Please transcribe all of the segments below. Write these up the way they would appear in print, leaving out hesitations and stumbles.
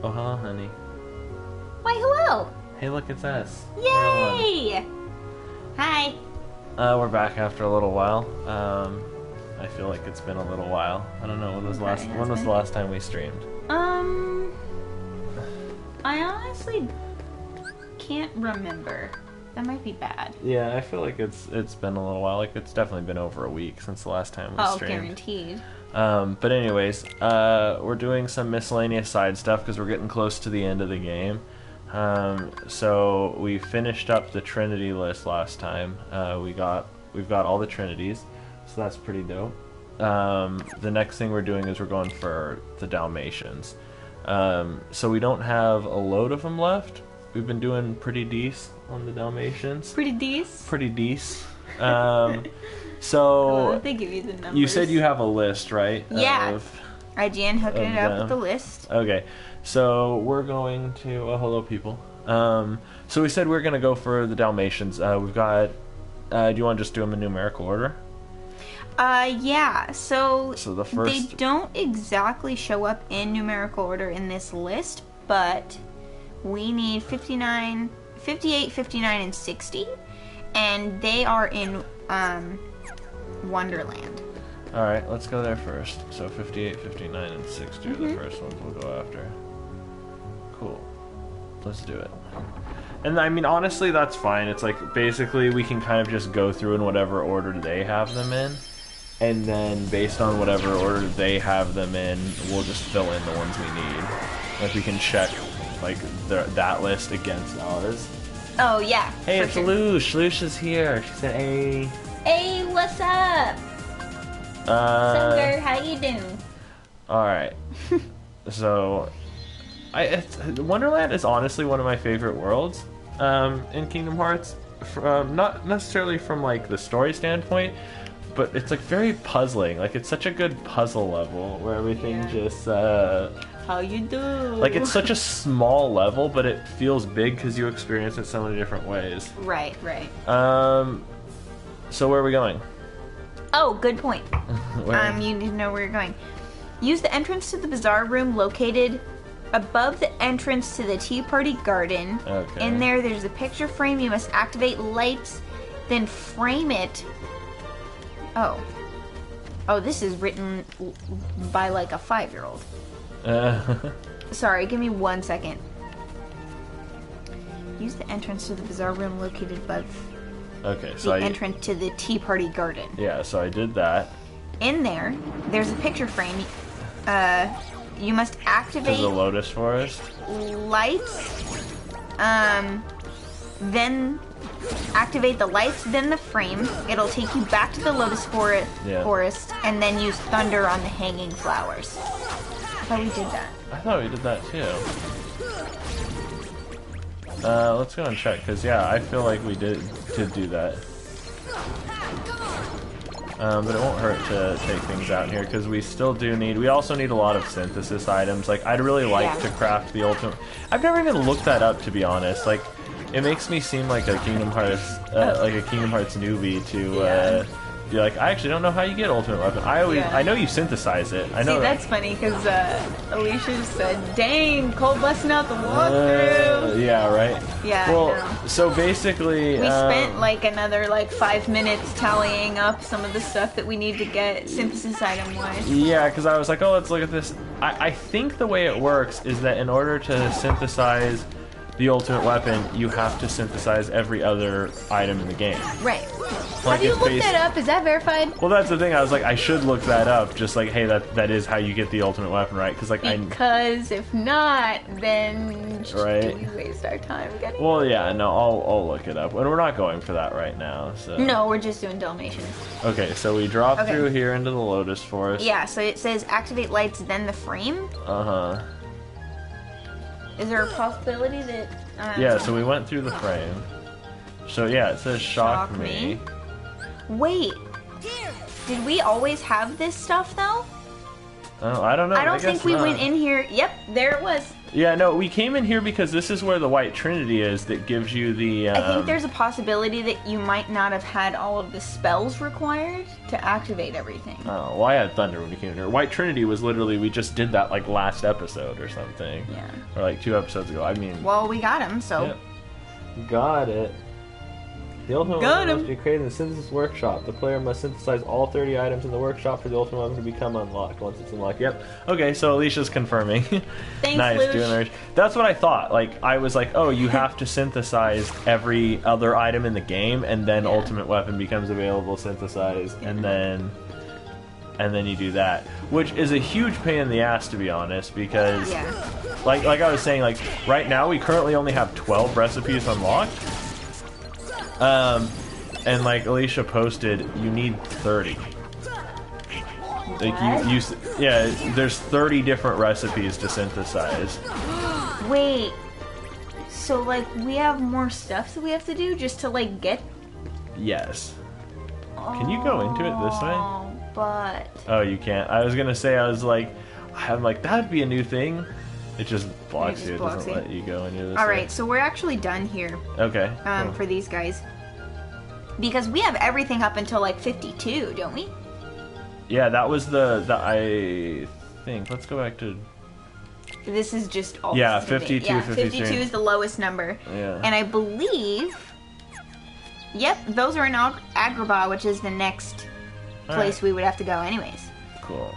Oh, hello, honey. Why, hello! Hey, look, it's us. Yay! Hi. We're back after a little while. I feel like it's been a little while. I don't know, when was the last time we streamed? I honestly can't remember. That might be bad. Yeah, I feel like it's been a little while. Like, it's definitely been over a week since the last time we streamed. Guaranteed. But anyways, we're doing some miscellaneous side stuff because we're getting close to the end of the game. So we finished up the Trinity list last time. We've got all the Trinities, so that's pretty dope. The next thing we're doing is we're going for the Dalmatians. So we don't have a load of them left. We've been doing pretty decent on the Dalmatians. Pretty decent? Pretty decent. So they give you the numbers. You said you have a list, right? Yeah. IGN hooking it up with the list. Okay. So we're going to hello people. So we said we're going to go for the Dalmatians. We've got do you want to just do them in numerical order? Yeah. So the first, they don't exactly show up in numerical order in this list, but we need 59, 58, 59, and 60, and they are in Wonderland. Alright, let's go there first. So 58, 59, and 60 are the first ones we'll go after. Cool. Let's do it. And I mean, honestly, that's fine. It's like, basically, we can kind of just go through in whatever order they have them in. And then, based on whatever order they have them in, we'll just fill in the ones we need. Like, we can check, like, that list against ours. Oh, yeah. Hey, it's Lush. Lush is here. She said, hey. Hey, what's up? Sugar, how you doing? Alright. So, Wonderland is honestly one of my favorite worlds in Kingdom Hearts. Not necessarily from, like, the story standpoint, but it's, like, very puzzling. Like, it's such a good puzzle level where everything just, how you do? Like, it's such a small level, but it feels big because you experience it so many different ways. Right, right. So where are we going? Oh, good point. You need to know where you're going. Use the entrance to the bazaar room located above the entrance to the Tea Party Garden. Okay. In there, there's a picture frame. You must activate lights, then frame it. Oh. Oh, this is written by, like, a 5-year-old. Sorry, give me 1 second. Use the entrance to the bazaar room located above the entrance to the Tea Party Garden. Yeah, so I did that. In there, there's a picture frame. You must activate to the Lotus Forest. Lights. Then activate the lights, then the frame. It'll take you back to the Lotus Forest, and then use Thunder on the hanging flowers. I thought we did that. I thought we did that too. Let's go and check, because yeah, I feel like we did do that. But it won't hurt to take things out in here, because we still do need, we also need a lot of synthesis items. Like, I'd really like to craft the ultimate, I've never even looked that up, to be honest. Like, it makes me seem like a Kingdom Hearts, newbie to, be like, I actually don't know how you get ultimate weapon. I know you synthesize it. I know. See, that's funny because Alicia said, "Dang, Cole busting out the walkthrough." Yeah, right. Yeah. Well, so basically, we spent like another 5 minutes tallying up some of the stuff that we need to get synthesis item wise. Yeah, because I was like, oh, let's look at this. I think the way it works is that in order to synthesize the ultimate weapon, you have to synthesize every other item in the game. Right. Have you looked that up? Is that verified? Well, that's the thing. I was like, I should look that up. Just like, hey, that is how you get the ultimate weapon, right? Because if not, then do we waste our time getting? Well, yeah, no, I'll look it up, and we're not going for that right now. So no, we're just doing Dalmatians. Okay, so we drop through here into the Lotus Forest. Yeah, so it says activate lights, then the frame. Is there a possibility that... yeah, so we went through the frame. So yeah, it says shock me. Wait. Did we always have this stuff, though? Oh, I don't know. I don't think we not. went in here. Yep, there it was. Yeah, no, we came in here because this is where the White Trinity is that gives you the... I think there's a possibility that you might not have had all of the spells required to activate everything. Oh, well, I had Thunder when we came in here. White Trinity was literally, we just did that like last episode or something. Yeah. Or like 2 episodes ago. I mean... Well, we got him, so... Yep. Got it. The ultimate Got weapon him. must be created in the synthesis workshop. The player must synthesize all 30 items in the workshop for the ultimate weapon to become unlocked. Once it's unlocked, yep. Okay, so Alicia's confirming. Thanks, nice, Lush. doing the That's what I thought. Like, I was like, oh, you have to synthesize every other item in the game, and then Yeah. ultimate weapon becomes available synthesized, and then you do that, which is a huge pain in the ass, to be honest, because Yeah. like I was saying, like right now we currently only have 12 recipes unlocked. And like Alicia posted, you need 30. Like yeah, there's 30 different recipes to synthesize. Wait. So, like, we have more stuff that we have to do just to, like, get... Yes. Can you go into it this way? Oh, but... Oh, you can't. I was gonna say, I'm like, that'd be a new thing. It just blocks you. It doesn't let you go into this. Alright, so we're actually done here. Okay. Cool. For these guys. Because we have everything up until, like, 52, don't we? Yeah, that was the I think. Let's go back to... This is just all... Yeah, student- 52, yeah, 53. 52 is the lowest number. Yeah. And I believe... Yep, those are in Agrabah, which is the next place we would have to go anyways. Cool.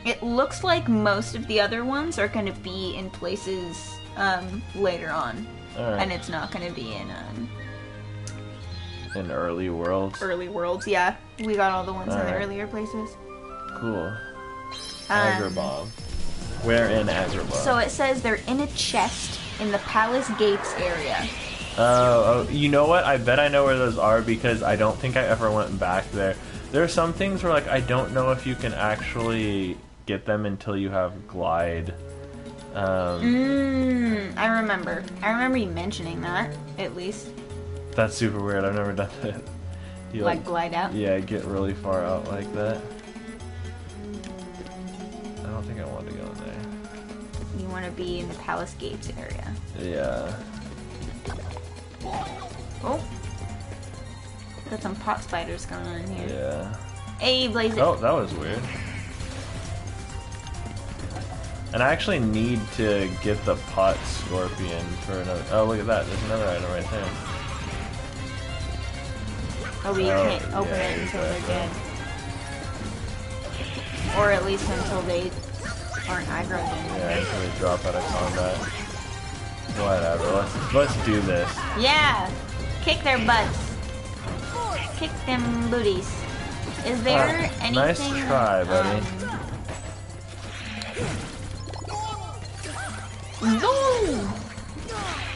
It looks like most of the other ones are going to be in places later on. Alright. And it's not going to be in Early Worlds. early worlds. Yeah, we got all the ones in the Alright. earlier places. Cool. Agrabah. Where in Agrabah? So it says they're in a chest in the Palace Gates area. Oh, you know what? I bet I know where those are because I don't think I ever went back there. There are some things where, like, I don't know if you can actually get them until you have Glide. I remember. I remember you mentioning that, at least. That's super weird. I've never done it. You, Like glide out? Yeah, get really far out like that. I don't think I want to go in there. You want to be in the Palace Gates area. Yeah. Oh. Got some pot spiders going on here. Yeah. Hey, Blaze. Oh, that was weird. And I actually need to get the pot scorpion for another... Oh, look at that. There's another item right there. Oh, but you can't open yeah, it until exactly. they're dead. Or at least until they aren't aggroed anymore. Yeah, until they drop out of combat. Whatever. Let's do this. Yeah! Kick their butts. Kick them booties. Is there anything... Nice try, buddy. No!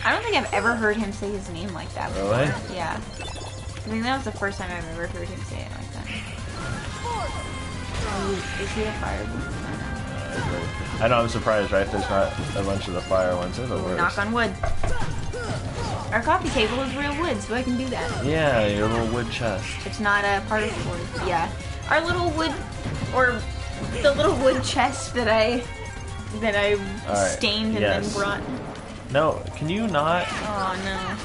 I don't think I've ever heard him say his name like that before. Really? Yeah. I think that was the first time I've ever heard him say it like that. Oh, is he a fireball? I know, I'm surprised, right? There's not a bunch of the fire ones. They're the worst. Knock on wood. Our coffee table is real wood, so I can do that. Yeah, your little wood chest. It's not a part of the wood. Yeah. Our little wood, or the little wood chest that I Alright, stained and yes. then brought. No, can you not? Oh no.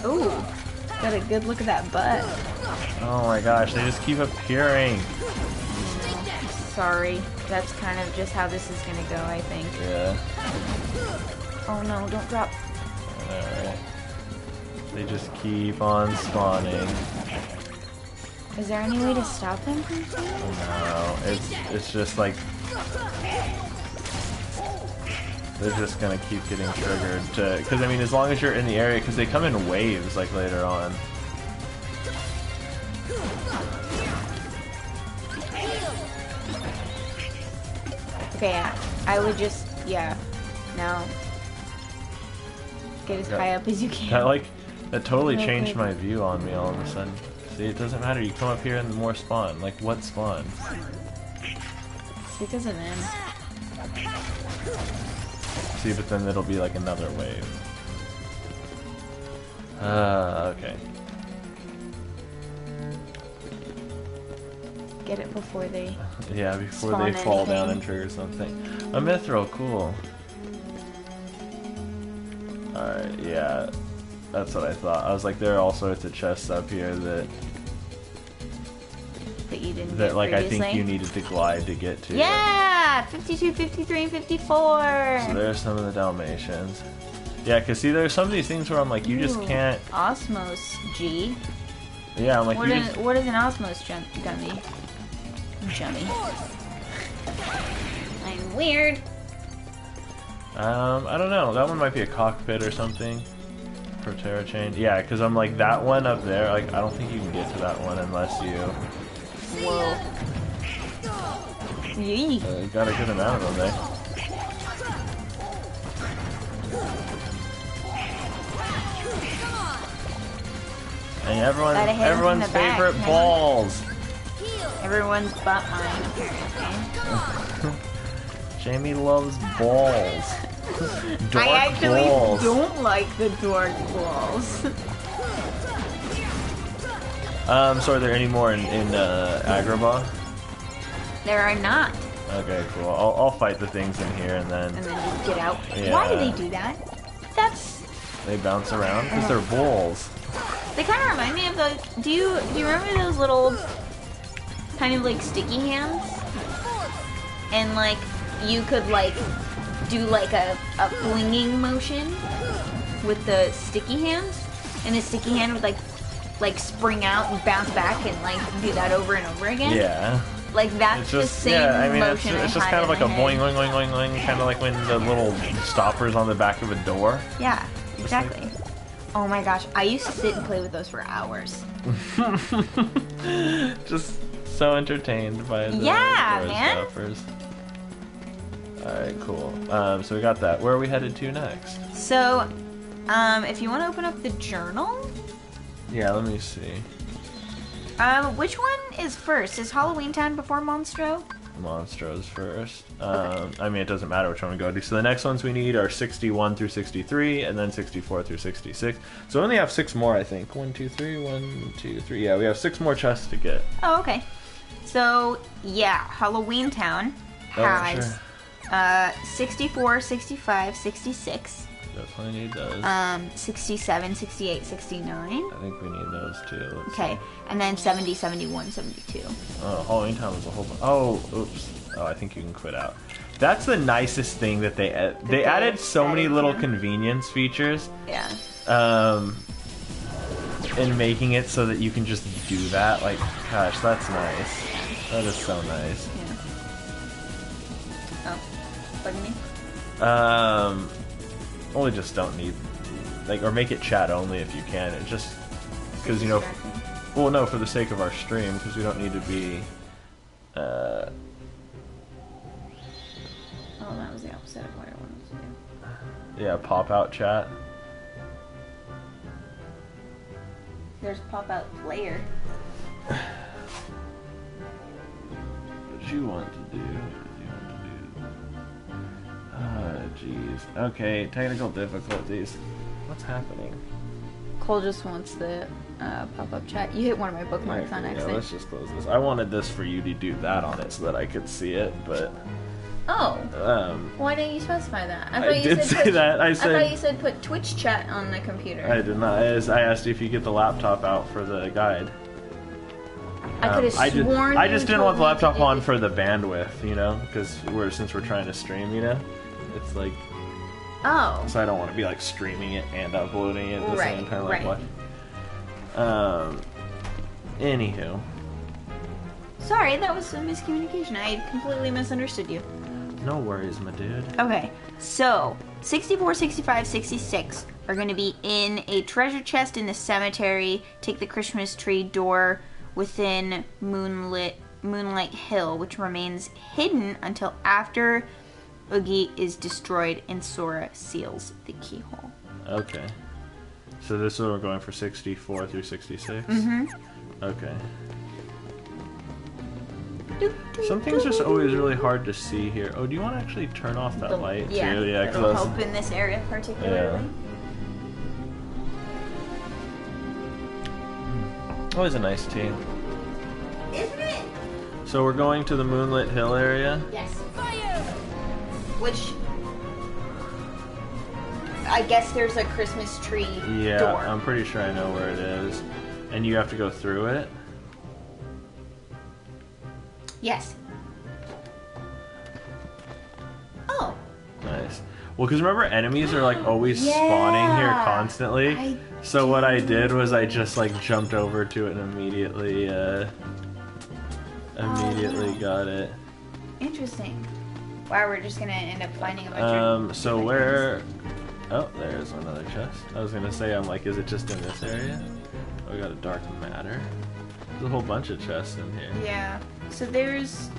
Ooh, got a good look at that butt. Oh my gosh, they just keep appearing. Sorry, that's kind of just how this is gonna go, I think. Yeah. Oh no, don't drop. Alright. They just keep on spawning. Is there any way to stop them from spawning? No, it's just like they're just gonna keep getting triggered to, because I mean, as long as you're in the area, because they come in waves like later on. Okay, I would just, yeah, no. Get as high up as you can. That totally Real changed quick. my view on me all of a sudden. See, it doesn't matter. You come up here and more spawn. Like, what spawn? It's because of them. See, but then it'll be like another wave. Okay. get it before they... Yeah, before they fall down and trigger something. A mithril, cool. Alright, yeah. That's what I thought. I was like, there are all sorts of chests up here that... That you didn't That, get like, previously. I think you needed to glide to get to. Yeah! 52, 53, and 54! So there's some of the Dalmatians. Yeah, because see, there's some of these things where I'm like, you just Ooh, can't... Osmos G. Yeah, I'm like, What, you is, just... what is an Osmos gummy? Jummy. I'm weird. I don't know. That one might be a cockpit or something. Proterra chain. Yeah, because I'm like, that one up there, like, I don't think you can get to that one unless you... Whoa. Yee. Got a good amount of them there. And Gotta hit him from everyone's the back, favorite man. balls. Everyone's but mine, apparently. Jamie loves balls. Dark I actually balls. don't like the dark balls. So are there any more in Agrabah? There are not. Okay, cool. I'll fight the things in here and then And then just get out. Yeah. Why do they do that? That's... they bounce around because they're balls. They kind of remind me of those... Do you remember those little... kind of like sticky hands? And like, you could like... do like a flinging motion with the sticky hands? And the sticky hand would like spring out and bounce back and like do that over and over again? Yeah. Like that's It's the just same yeah. I mean, it's motion just I had kind of in like a my boing, head. boing, boing, boing, boing, kind of like when the little stoppers on the back of a door. Yeah, Just like exactly. Oh my gosh, I used to sit and play with those for hours. Just so entertained by the Yeah, door man. stoppers. Alright, cool. So we got that. Where are we headed to next? So, if you want to open up the journal, Yeah, let me see. which one is first? Is Halloween Town before Monstro? Monstros first. I mean, it doesn't matter which one we go to. So the next ones we need are 61 through 63, and then 64 through 66. So we only have 6 more, I think. 1, 2, 3, 1, 2, 3. Yeah, we have 6 more chests to get. Oh, okay. So, yeah, Halloween Town has 64, 65, 66, Definitely need those. 67, 68, 69. I think we need those too. Let's Okay, see. and then 70, 71, 72. Oh, Halloween Town was a whole bunch. Oh, oops. Oh, I think you can quit out. That's the nicest thing that they added so many little convenience features. Yeah. In making it so that you can just do that. Like, gosh, that's nice. That is so nice. Yeah. Oh, pardon me? Well, we just don't need, like, or make it chat only if you can. It just, because, you know, well, no, for the sake of our stream, because we don't need to be, Oh, that was the opposite of what I wanted to do. yeah, pop-out chat. There's pop-out player. What you want to do? Jeez. Okay, technical difficulties. What's happening? Cole just wants the pop-up chat. You hit one of my bookmarks on Yeah, accident. let's just close this. I wanted this for you to do that on it so that I could see it, but Oh, why didn't you specify that? I thought you did said say put, that. I I thought you said said put Twitch chat on the computer. I did not. I asked you if you get the laptop out for the guide. I could have sworn. I you just didn't told want the me laptop to do on this. for the bandwidth, you know, because since we're trying to stream, you know, it's like Oh. so I don't want to be like streaming it and uploading it at the same time. Like right. what? Anywho, Sorry, that was a miscommunication. I completely misunderstood you. no worries, my dude. Okay, so 64, 65, 66 are going to be in a treasure chest in the cemetery. Take the Christmas tree door within Moonlight Hill, which remains hidden until after Oogie is destroyed and Sora seals the keyhole. Okay. So this is what we're going for 64 through 66? Mm-hmm. Okay. Some things just always really hard to see here. Oh, do you want to actually turn off that light too? Yeah, it'll because help in this area particularly. always a nice team. Isn't it? So we're going to the Moonlit Hill area? Yes. Which I guess there's a Christmas tree Yeah, door. I'm pretty sure I know where it is. And you have to go through it? Yes. Oh. Nice. Well, because remember, enemies are like always spawning here constantly. So what I did was I just like jumped over to it and immediately got it. Interesting. Wow, we're just gonna end up finding a bunch of... So where... Oh, there's another chest. I was gonna say, I'm like, is it just in this area? Oh, we got a dark matter. There's a whole bunch of chests in here. Yeah. So there's,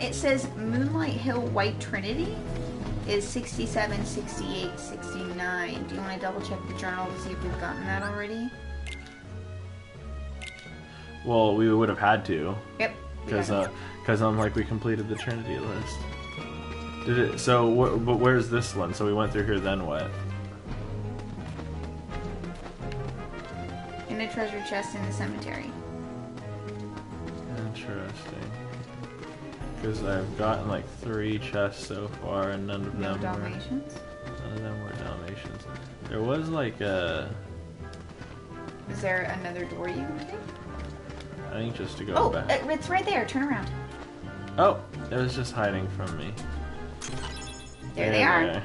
it says Moonlight Hill White Trinity is 67, 68, 69. Do you want to double check the journal to see if we've gotten that already? Well, we would have had to. Yep. Because I'm like, we completed the Trinity list. Did it? So, but where's this one? So we went through here, then what? In a treasure chest in the cemetery. Interesting. Because I've gotten like 3 chests so far, and none of them Dalmatians? None of them were Dalmatians. There was like a... Is there another door you can take? I think just to go back. Oh, it's right there. Turn around. Oh, it was just hiding from me. There they are.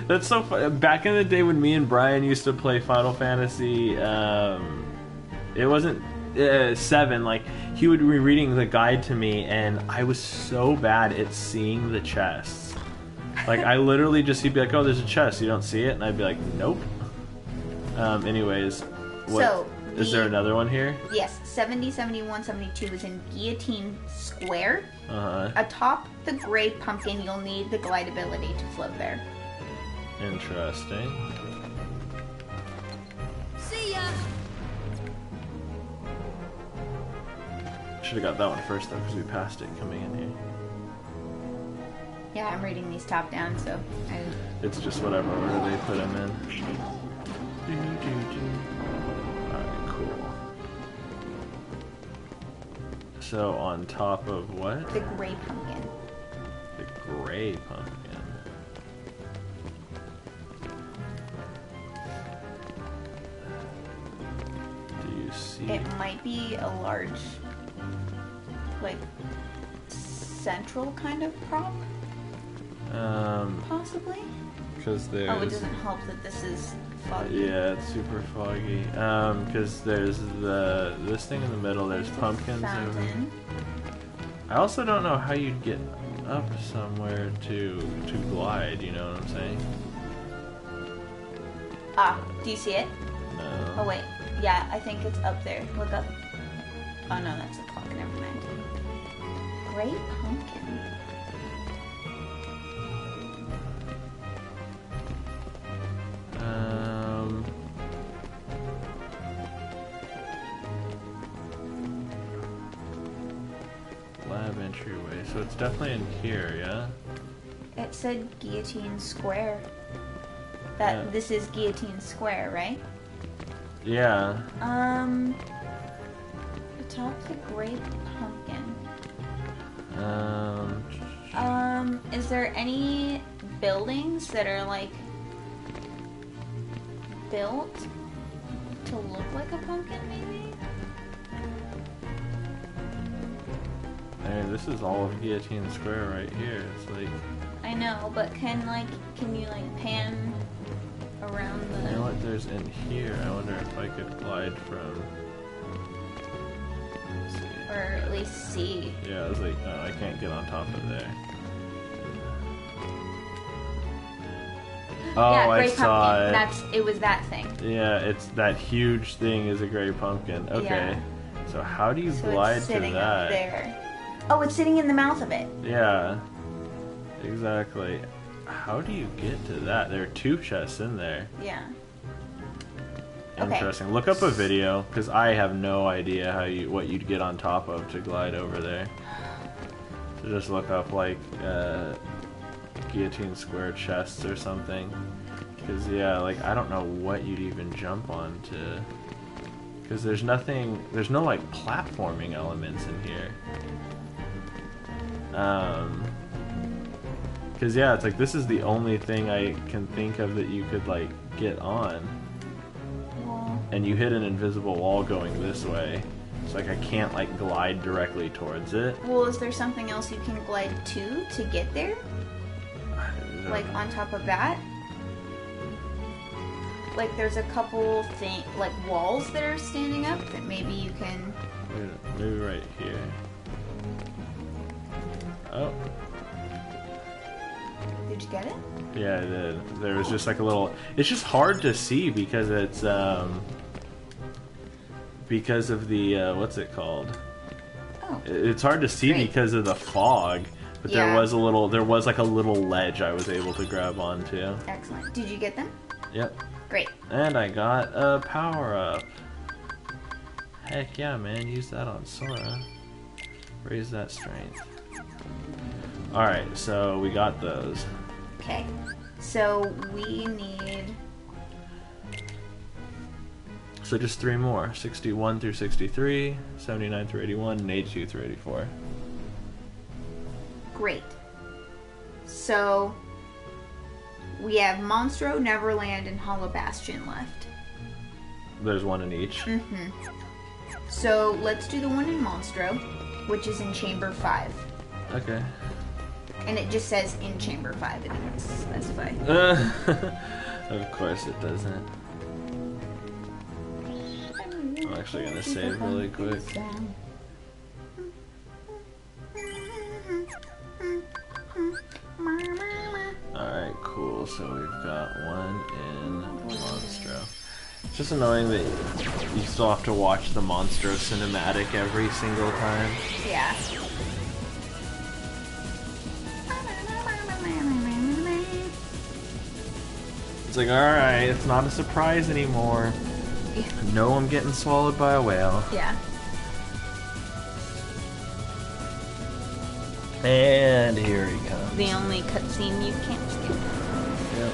That's so fun. Back in the day when me and Brian used to play Final Fantasy, it wasn't 7. Like, he would be reading the guide to me, and I was so bad at seeing the chests. Like, I literally just, he'd be like, oh, there's a chest, you don't see it? And I'd be like, nope. Anyways, is there another one here? Yes, 70, 71, 72 is in Guillotine Square. Uh-huh. Atop the gray pumpkin, you'll need the glide ability to float there. Interesting. See ya! Should have got that one first, though, because we passed it coming in here. Yeah, I'm reading these top down, so It's just whatever order they put them in. Alright, cool. So, on top of what? The gray pumpkin. The gray pumpkin. Do you see? It might be a large, like, central kind of prop, possibly? Because there's... Oh, it doesn't help that this is foggy. Yeah, it's super foggy. Because there's this thing in the middle, there's pumpkins over. Fountain. I also don't know how you'd get up somewhere to glide, you know what I'm saying? Ah, do you see it? No. Oh, wait. Yeah, I think it's up there. Look up. Oh, no, that's a clock. Never mind. Gray pumpkin. Lab entryway. So it's definitely in here, yeah? It said Guillotine Square. Yeah. This is Guillotine Square, right? Yeah. Atop the gray pumpkin. Is there any buildings that are like built to look like a pumpkin, maybe? Hey, this is all of Guillotine Square right here. It's like... I know, but can you like pan around the... You know what there's in here? I wonder if I could glide from... Let's see. Or at least see. Yeah, I was like, oh, I can't get on top of there. Oh, yeah, I gray saw pumpkin. it. It was that thing. Yeah, it's that huge thing is a gray pumpkin. Okay. Yeah. So how do you So glide it's to sitting that? up there. Oh, it's sitting in the mouth of it. Yeah. Exactly. How do you get to that? There are 2 chests in there. Yeah. Interesting. Okay. Look up a video because I have no idea what you'd get on top of to glide over there. So just look up like Guillotine Square chests or something. Because yeah, like I don't know what you'd even jump on to. Because there's no like platforming elements in here. Because yeah, it's like this is the only thing I can think of that you could like get on. Well, And you hit an invisible wall going this way. It's like I can't like glide directly towards it. well, is there something else you can glide to get there? Like on top of that? Like there's a couple like walls that are standing up that maybe you can. Maybe right here. Oh. Did you get it? Yeah, I did. There was just like a little. It's just hard to see because it's because of the what's it called? Oh. It's hard to see Great. because of the fog. But Yeah. there was like a little ledge I was able to grab onto. Excellent. Did you get them? Yep. Great. And I got a power up. Heck yeah, man! Use that on Sora. Raise that strength. All right, so we got those. Okay. So we need. So just 3 more. 61 through 63, 79 through 81, and 82 through 84. Great. So we have Monstro, Neverland, and Hollow Bastion left. There's one in each. So let's do the one in Monstro, which is in Chamber 5. Okay. And it just says in Chamber 5, it doesn't specify. Of course it doesn't. I'm actually gonna save really quick. Alright, cool. So we've got one in Monstro. It's just annoying that you still have to watch the Monstro cinematic every single time. Yeah. It's like, alright, it's not a surprise anymore. No, I'm getting swallowed by a whale. Yeah. And here he comes. The only cutscene you can't skip. Yep.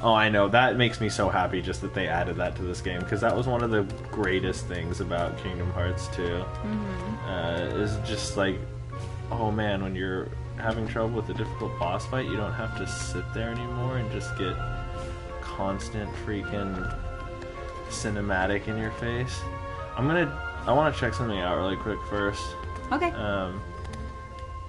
Oh, I know. That makes me so happy just that they added that to this game, because that was one of the greatest things about Kingdom Hearts 2. Is just like, oh man, when you're having trouble with a difficult boss fight, you don't have to sit there anymore and just get constant freaking cinematic in your face. I want to check something out really quick first. Okay.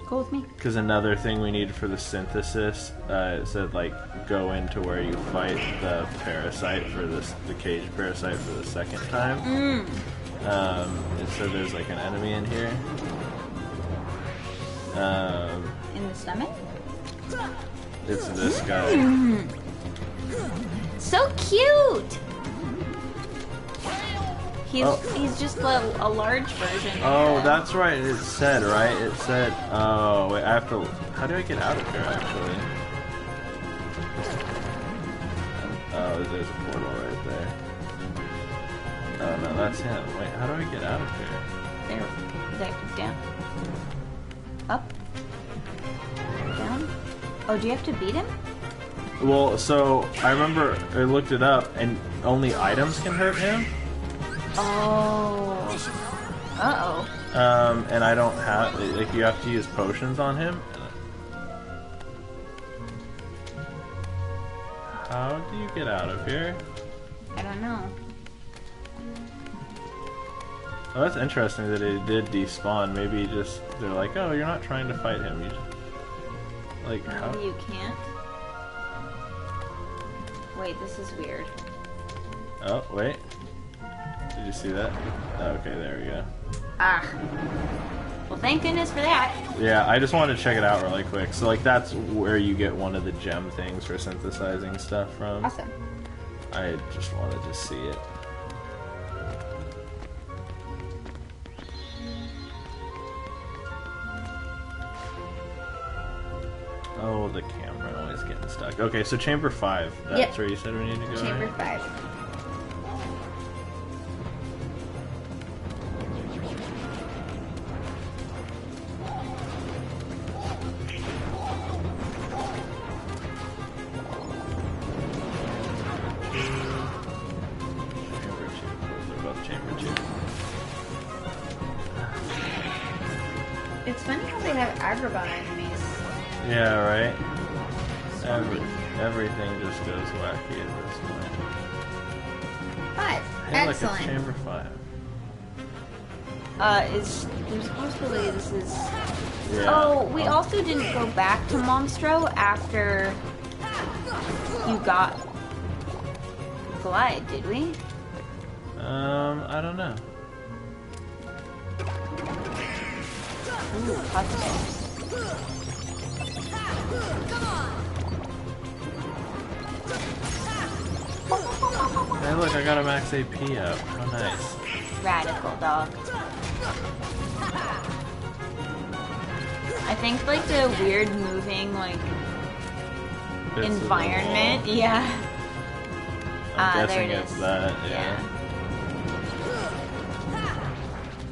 Cool with me. Because another thing we need for the synthesis, it said like go into where you fight the parasite for this, the cage parasite for the second time. It said there's like an enemy in here. In the stomach? It's this guy. So cute! He's just a large version. Oh, that's right. It said, right? It said. Oh, wait. I have to. How do I get out of here? Actually. Oh, there's a portal right there. Oh no, that's him. Wait, how do I get out of here? There, down. Up. Down. Oh, do you have to beat him? Well, so I remember I looked it up, and only items can hurt him. Oh. Uh-oh. And I don't have, like, you have to use potions on him. How do you get out of here? I don't know. Oh, that's interesting that it did despawn. Maybe just, they're like, oh, you're not trying to fight him. You just, like, how? Maybe you can't. Wait, this is weird. Oh, wait. Did you see that? Oh, okay, there we go. Ah. Well, thank goodness for that. Yeah, I just wanted to check it out really quick. So, like, that's where you get one of the gem things for synthesizing stuff from. Awesome. I just wanted to see it. Oh, the camera always getting stuck. Okay, so Chamber 5. That's Yep. where you said we need to go. Chamber right? 5. Chamber 2. They're both Chamber 2. It's funny how they have Agrabah enemies. Yeah, right? Everything just goes wacky at this point. 5. Hey, look, Excellent. it's chamber 5. There's possibly this is. Yeah. Oh, we also didn't go back to Monstro after you got Glide, did we? I don't know. Ooh, positive. Hey, look, I got a max AP up. How nice. Radical dog. I think like the weird moving like Bits of the environment. wall. Yeah. I'm there guessing it it's is. that, yeah.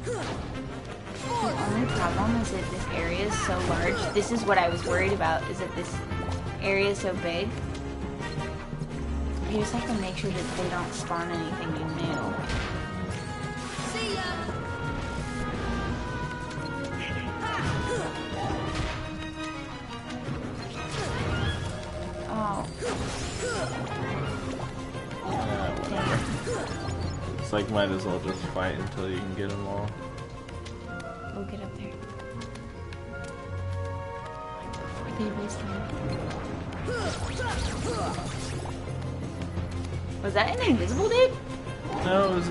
The only problem is that this area is so large. This is what I was worried about, is that this area is so big. You just have to make sure that they don't spawn anything new. See ya. Oh, Yeah, whatever. It's like, might as well just fight until you can get them all. we'll get up there. Baby's time. Was that an invisible dude? No, it was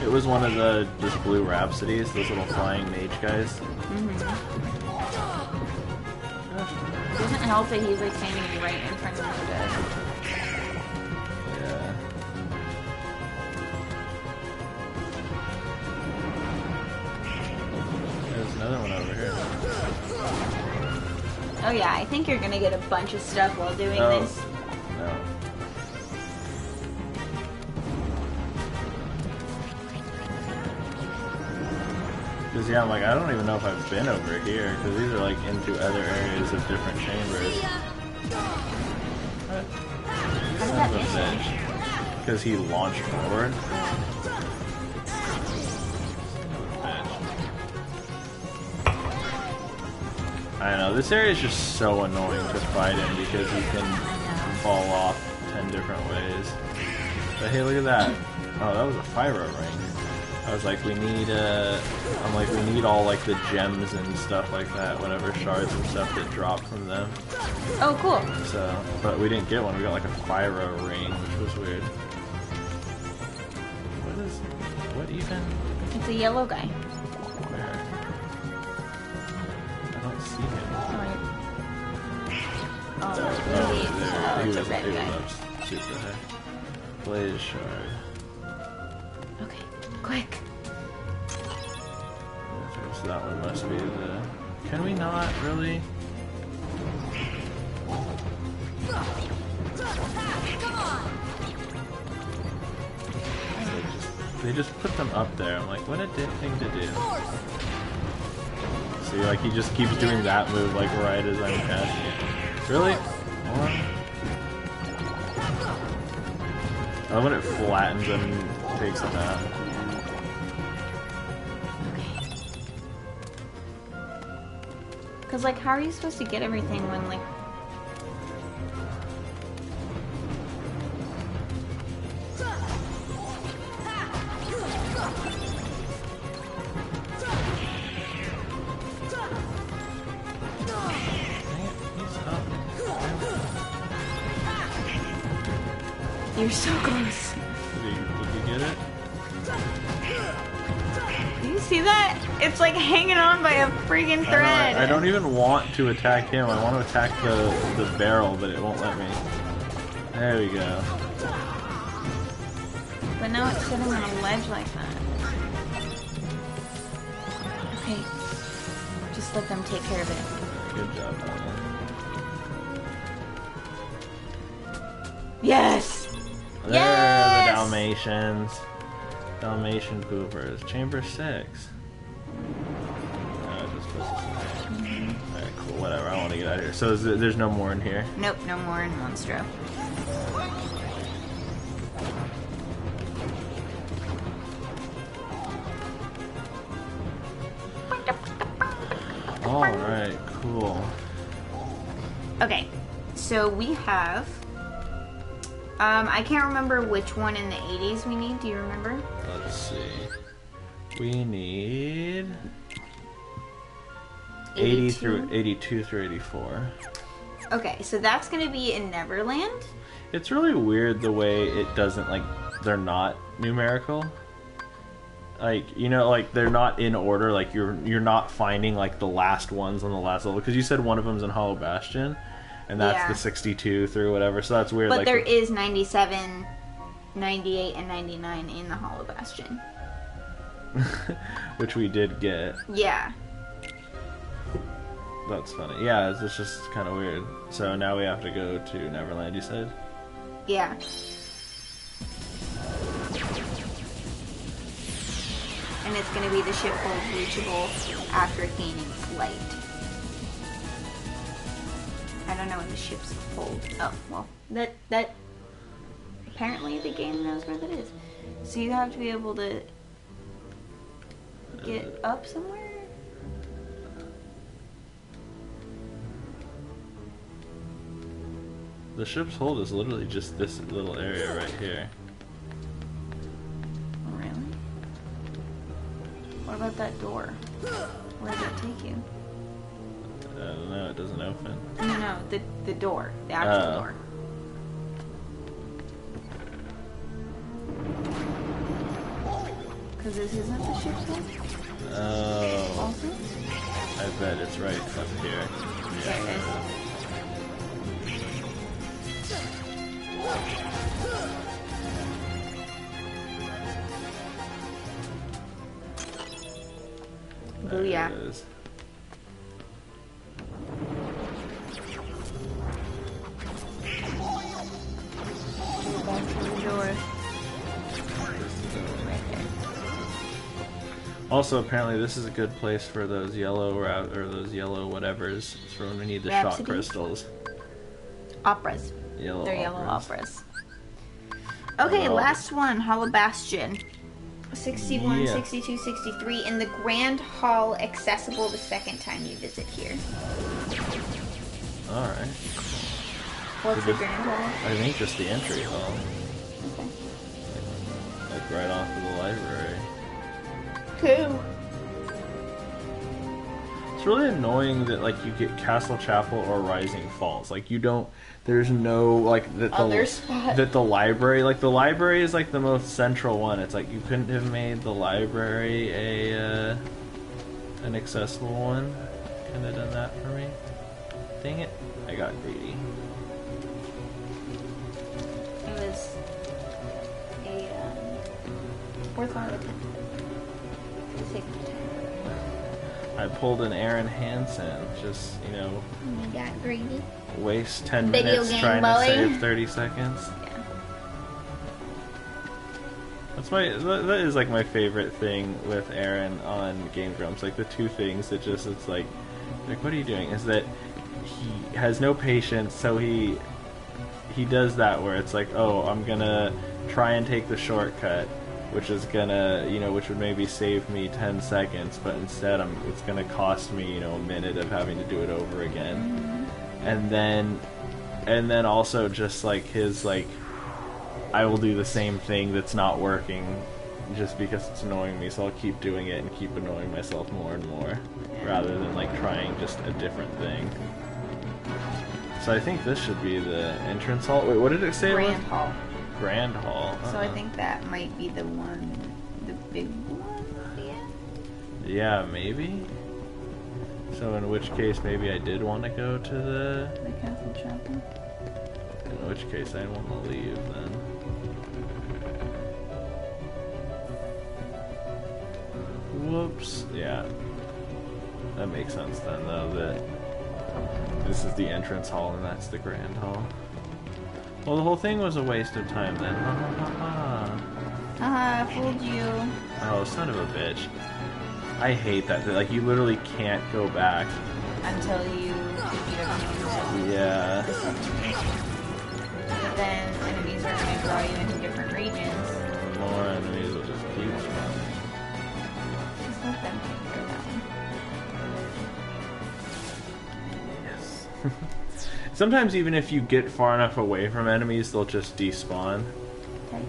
it was one of the just blue rhapsodies, those little flying mage guys. Doesn't help that he's like standing right in front of the bed. Yeah. There's another one over here. Oh yeah, I think you're gonna get a bunch of stuff while doing Oh. this. No. Because, yeah, I'm like, I don't even know if I've been over here, because these are, like, into other areas of different chambers. See ya. How did that miss him? Because he launched forward. I don't know, this area is just so annoying to fight in because you can fall off 10 different ways. But hey, look at that. Oh, that was a Fyro ring. I was like, we need, I'm like, we need all, like, the gems and stuff like that, whatever, shards and stuff that drop from them. Oh, cool. So, but we didn't get one, we got, like, a Fyro ring, which was weird. What even? It's a yellow guy. Where? I don't see him. Oh, Oh, maybe it's, there. oh, He it's a was red guy. up super high. Blaze shard. Okay, quick. So that one must be the... Can we not really? Come on. They just put them up there. I'm like, what a dick thing to do. See, like, he just keeps doing that move, like, right as I'm casting it. Really? More? I love when it flattens him and takes him out. Cause like, how are you supposed to get everything when like? You're so close. Did you get it? Do you see that? It's like hanging on by a freaking thread. I don't even want to attack him. I want to attack the barrel, but it won't let me. There we go. But now it's sitting on a ledge like that. Okay. Just let them take care of it. Good job, Alan. Yes! There, Yes! the Dalmatians. Dalmatian poopers. Chamber 6. Just push this away. Alright, cool. Whatever. I want to get out of here. So there's no more in here. Nope, no more in Monstro. Alright, cool. Okay, so we have. I can't remember which one in the 80s we need. Do you remember? Let's see. We need 80 through 82 through 84. Okay, so that's going to be in Neverland. It's really weird the way it doesn't, like, they're not numerical. Like, you know, like, they're not in order. Like, you're not finding, like, the last ones on the last level. Because you said one of them's in Hollow Bastion. And that's the 62 through whatever, so that's weird. But like, there is 97, 98, and 99 in the Hollow Bastion. Which we did get. Yeah. That's funny. Yeah, it's just kind of weird. So now we have to go to Neverland, you said? Yeah. And it's going to be the ship hold reachable after gaining flight. I don't know when the ships hold. Oh, well, that apparently the game knows where that is. So you have to be able to get up somewhere? The ship's hold is literally just this little area right here. Oh, really? What about that door? Where does that take you? I don't know, it doesn't open. No, the door. The actual door. Because this isn't the ship's hold? Oh, Also? I bet it's right up here. There it is. There Booyah. it is. Go back to the door. Right there. Also, apparently, this is a good place for those yellow or those yellow whatevers. It's for when we need the shot Rhapsodies? crystals. Operas. Yellow They're operas. yellow operas. Okay, Oh. last one. Hollow Bastion. 61, Yeah. 62, 63. In the Grand Hall, accessible the second time you visit here. Alright. What's So the this- Grand Hall? I think just the entry hall. Okay. Like right off of the library. Cool. It's really annoying that like you get Castle Chapel or Rising Falls. Like you don't. There's no like that the Other spot. that the library like the library is like the most central one. It's like you couldn't have made the library an accessible one. Couldn't have done that for me. Dang it! I got greedy. It was a worthwhile attempt. To save my time. I pulled an Aaron Hansen. Just You got greedy. waste 10 Video minutes game trying boy. to save 30 seconds. Yeah. That is like my favorite thing with Aaron on Game Grumps. Like the two things that just it's like what are you doing? Is that he has no patience, so he does that where it's like, oh, I'm gonna try and take the shortcut, which is gonna which would maybe save me 10 seconds, but instead it's gonna cost me a minute of having to do it over again, and then also just like his like. I will do the same thing that's not working just because it's annoying me, so I'll keep doing it and keep annoying myself more and more rather than like trying just a different thing. So I think this should be the entrance hall. Wait, what did it say? Grand it was? Hall. Grand Hall. So I think that might be the one, the big one. Yeah. Yeah, maybe. So in which case maybe I did want to go to the... The Castle Chapel. In which case I want to leave then. Whoops. Yeah. That makes sense then, though, that this is the entrance hall and that's the grand hall. Well, the whole thing was a waste of time then. Ha ha ha ha. Haha, I fooled you. Oh, son of a bitch. I hate that. Like, you literally can't go back. Until you defeat enemies. Yeah. But then enemies are going to draw you into different regions. More enemies will just keep spawning. Just let them take care of that Sometimes even if you get far enough away from enemies, they'll just despawn. Okay.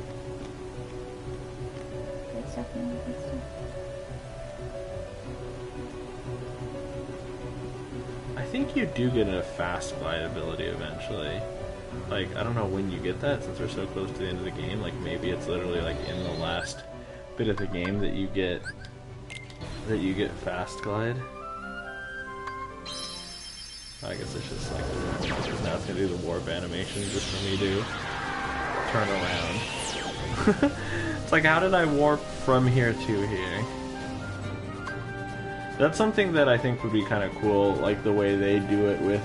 Good stuff, man. Good stuff. I think you do get a fast glide ability eventually. Like, I don't know when you get that since we're so close to the end of the game. Like, maybe it's literally like in the last bit of the game that you get fast glide. I guess it's just like now it's gonna do the warp animation just for me to turn around. It's like, how did I warp from here to here? That's something that I think would be kind of cool, like the way they do it with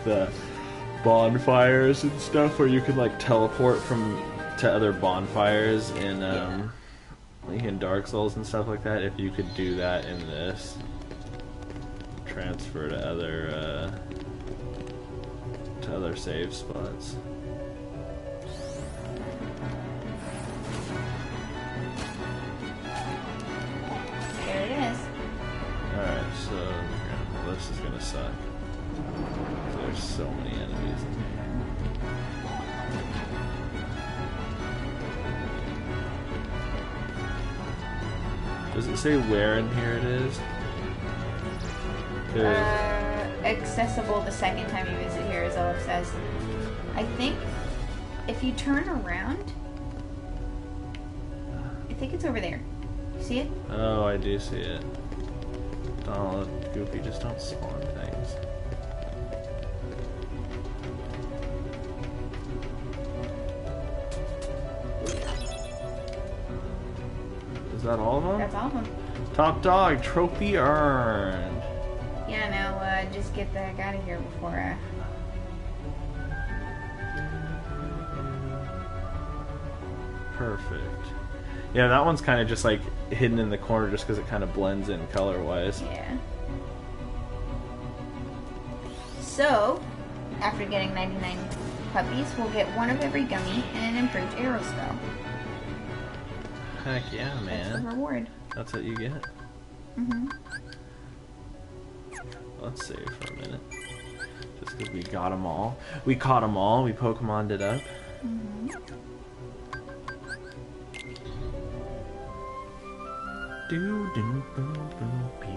bonfires and stuff, where you can like teleport to other bonfires in like in Dark Souls and stuff like that. If you could do that in this, transfer to other save spots. There it is. Alright, so this is gonna suck. There's so many enemies in here. Does it say where in here it is? Accessible the second time you visit here is all it says. I think if you turn around, I think it's over there. See it? Oh, I do see it. Donald, Goofy, just don't spawn things. Is that all of them? That's all of them. Top dog, trophy earned. Yeah, now just get the heck out of here before. Perfect. Yeah, that one's kind of just like hidden in the corner just because it kind of blends in color-wise. Yeah. So, after getting 99 puppies, we'll get one of every gummy and an improved arrow spell. Heck yeah, That's the man. reward. That's what you get. Mm-hmm. Let's save for a minute. Just because we got them all. We caught them all. We Pokemon'd it up. Mm-hmm. Do do boo boo pew.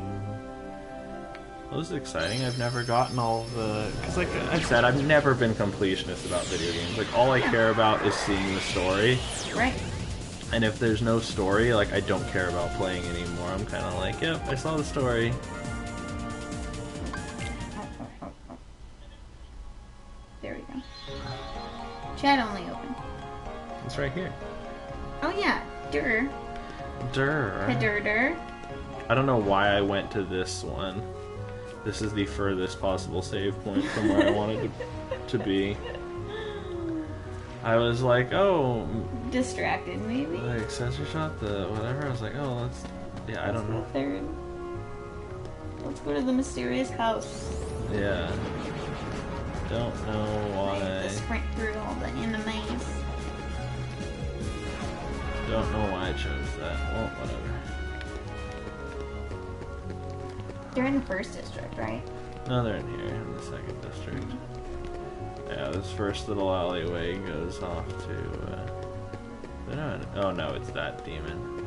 Well, this is exciting. I've never gotten all the... Because like I've said, I've never been completionist about video games. Like, all I care about is seeing the story. Right. And if there's no story, like, I don't care about playing anymore. I'm kind of like, yep, I saw the story. There we go. Chat only open. It's right here. Oh yeah, Durr. Durr. Durr. I don't know why I went to this one. This is the furthest possible save point from where I wanted to be. I was like, oh... Distracted, maybe? The accessory shot, the whatever. I was like, oh, let's... Yeah, I don't know. Third. Let's go to the mysterious house. Yeah. Don't know why. Let's sprint through all the enemies. Don't know why I chose that. Well, whatever. They're in the first district, right? No, they're in here, in the second district. Yeah, this first little alleyway goes off to, they're not, oh no, it's that demon.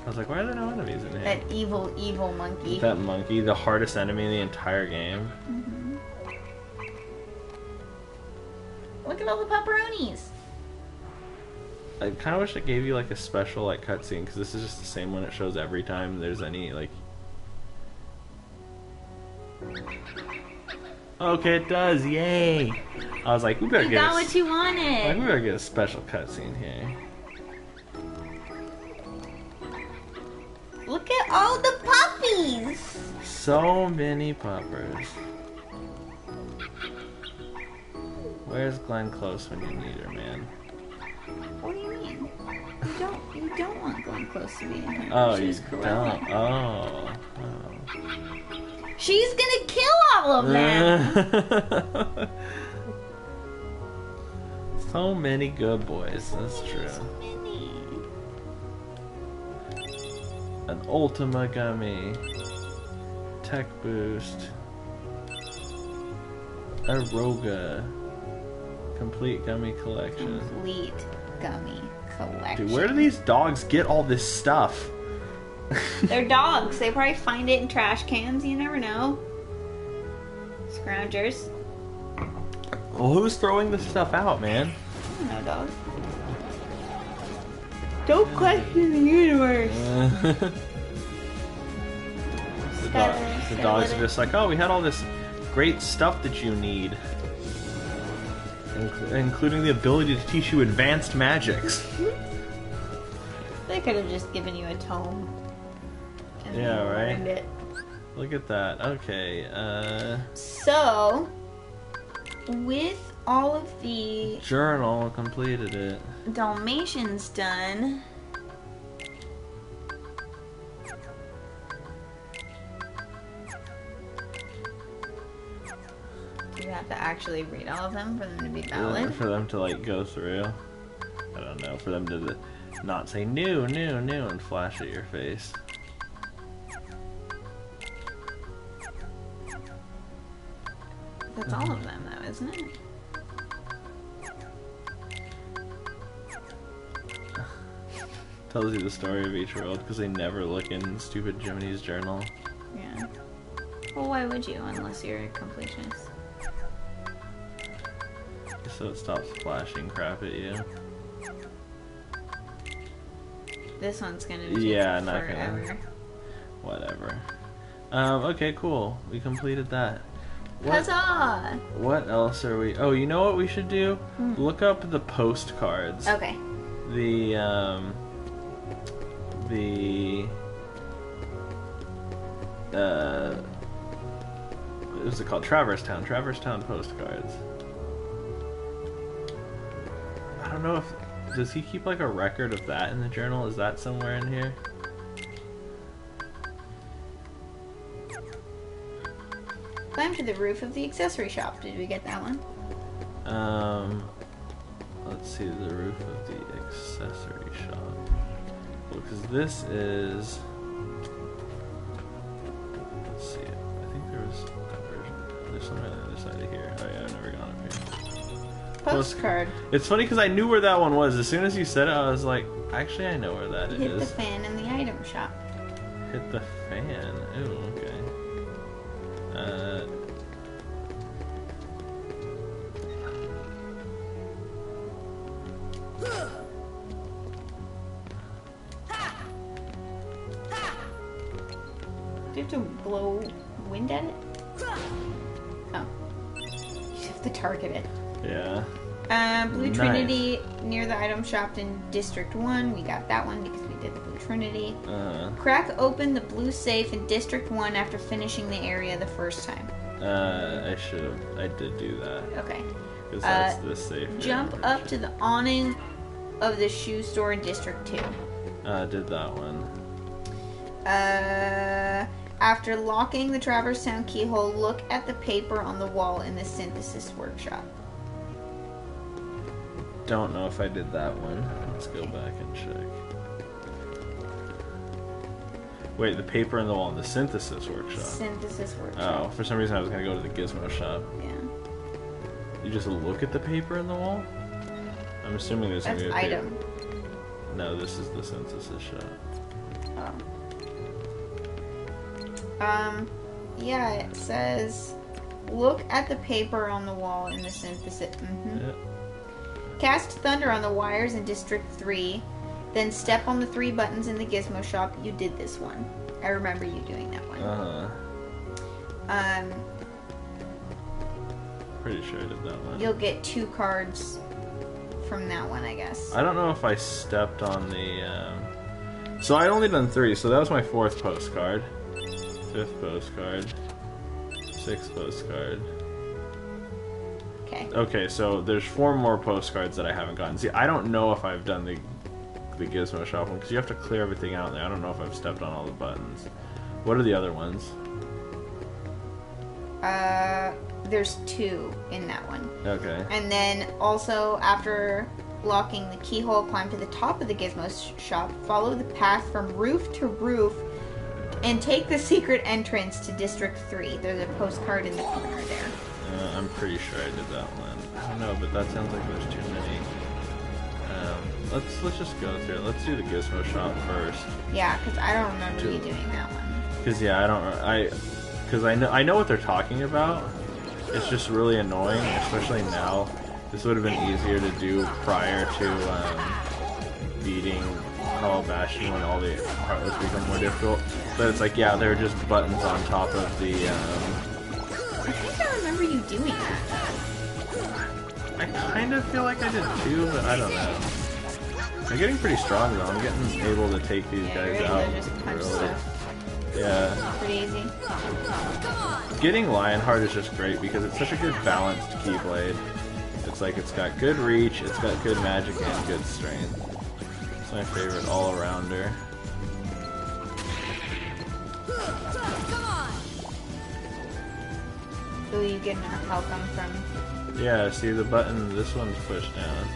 I was like, why are there no enemies in here? That evil, evil monkey. That monkey, the hardest enemy in the entire game. Mm-hmm. Look at all the pepperonis. I kind of wish it gave you like a special like cutscene, because this is just the same one it shows every time there's any like... Okay, it does. Yay! I was like, we better You get got what you wanted. like, we better get a special cutscene here. Look at all the puppies. So many puppers. Where's Glenn Close when you need her, man? What do you mean? You don't want Glenn Close to be in here. Oh, She's you Cruella. don't. Oh. She's gonna kill all of them. So many good boys. That's true. Many. An Ultima Gummy. Tech Boost. Aroga. Complete gummy collection. Complete gummy collection. Dude, where do these dogs get all this stuff? They're dogs. They probably find it in trash cans. You never know. Scroungers. Well, who's throwing this stuff out, man? I don't know, dog. Don't question the universe. The dogs are just like, oh, we had all this great stuff that you need. Including the ability to teach you advanced magics. They could have just given you a tome. And Yeah, then right? learned it. Look at that. Okay, So, with all of the journal completed it. Dalmatians done, do you have to actually read all of them for them to be valid? For them to like go through. I don't know. For them to not say new, and flash at your face. That's all of them, though, isn't it? Tells you the story of each world because they never look in stupid Jiminy's journal. Yeah. Well, why would you, unless you're a completionist? So it stops flashing crap at you. This one's gonna be Yeah, not forever. gonna. Whatever. Okay, cool. We completed that. Huzzah! What else are we? Oh, you know what we should do? Look up the postcards. Okay. What was it called? Traverse Town postcards. I don't know if does he keep like a record of that in the journal? Is that somewhere in here? Climb to the roof of the accessory shop. Did we get that one? Let's see the roof of the accessory shop. Well, because this is. Let's see. I think there was a version. There's something on the other side of here. Oh yeah, I've never gone up here. Postcard. It's funny because I knew where that one was. As soon as you said it, I was like, actually, I know where that is. Hit the fan in the item shop. Hit the fan. Ooh, okay. Do you have to blow wind at it? Oh. You have to target it. Yeah. Blue Nice. Trinity near the item shop in District 1. We got that one because we did the Blue Trinity. Crack open the blue safe in District 1 after finishing the area the first time. I should have. I did do that. Okay. Because that's the safe. Jump up to the awning of the shoe store in District 2. Did that one. After locking the Traverse Town keyhole, look at the paper on the wall in the synthesis workshop. Don't know if I did that one. Let's go back and check. Wait, the paper on the wall in the synthesis workshop. Synthesis workshop. Oh, for some reason I was gonna go to the gizmo shop. Yeah. You just look at the paper in the wall? I'm assuming there's That's gonna be a item. paper. No, this is the synthesis shop. Oh. Yeah, it says, look at the paper on the wall in the synthesis. Yeah. Cast Thunder on the wires in District 3, then step on the 3 buttons in the gizmo shop. You did this one. I remember you doing that one. Pretty sure I did that one. You'll get 2 cards from that one, I guess. I don't know if I stepped on the. So I only done 3, so that was my 4th postcard, 5th postcard, 6th postcard. Okay. Okay, so there's 4 more postcards that I haven't gotten. See, I don't know if I've done the gizmo shop one because you have to clear everything out there. I don't know if I've stepped on all the buttons. What are the other ones? There's 2 in that one. Okay. And then also after locking the keyhole, climb to the top of the gizmo shop, follow the path from roof to roof, and take the secret entrance to District 3. There's a postcard in the corner there. I'm pretty sure I did that one. I don't know, but that sounds like there's too many. Let's just go through it. Let's do the Gizmo Shop first. Yeah, because I don't remember you doing that one. Because yeah, I know what they're talking about. It's just really annoying, especially now. This would have been easier to do prior to beating Hollow Bastion when all the Heartless become more difficult. But it's like, yeah, they're just buttons on top of the. I think I remember you doing that. I kind of feel like I did too, but I don't know. I'm getting pretty strong though. I'm getting able to take these guys you're out. able to just punch stuff. Yeah. Pretty easy. Getting Lionheart is just great because it's such a good balanced Keyblade. It's like it's got good reach, it's got good magic, and good strength. It's my favorite all-arounder. So you get enough health on from. Yeah, see the button, this one's pushed down.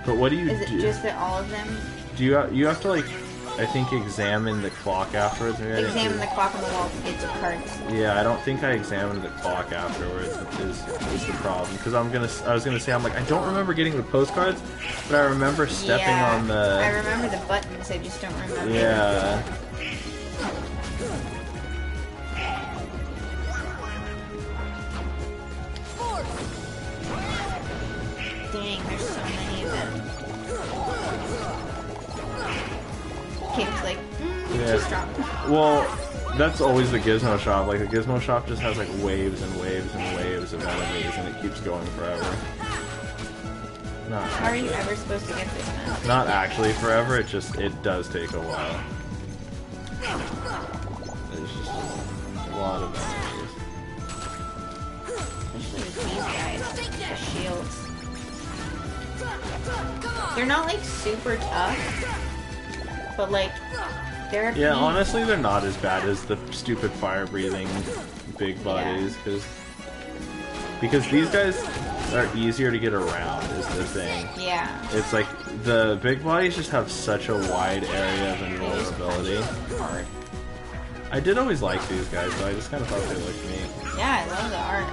But what do you do? Is it just that all of them? Do you have to like, I think examine the clock afterwards? Maybe Examine the clock on the wall to get to cards. Yeah, I don't think I examined the clock afterwards. Is the problem? Because I was gonna say I'm like I don't remember getting the postcards, but I remember stepping on the. I remember the buttons. I just don't remember. Yeah. Dang, there's so many of them. Kate's like, too strong. Well, that's always the Gizmo Shop. Like the Gizmo Shop just has like waves and waves and waves of enemies, and it keeps going forever. Not How are you actually. ever supposed to get this now? Not actually forever. It does take a while. There's just a lot of enemies. Especially with these guys, the shields. They're not like super tough, but like they're a Yeah, pain. honestly, they're not as bad as the stupid fire-breathing big bodies, because these guys are easier to get around. Is the thing. Yeah. It's like the big bodies just have such a wide area of invulnerability. Hard. I did always like these guys, though. I just kind of thought they looked neat. Yeah, I love the art.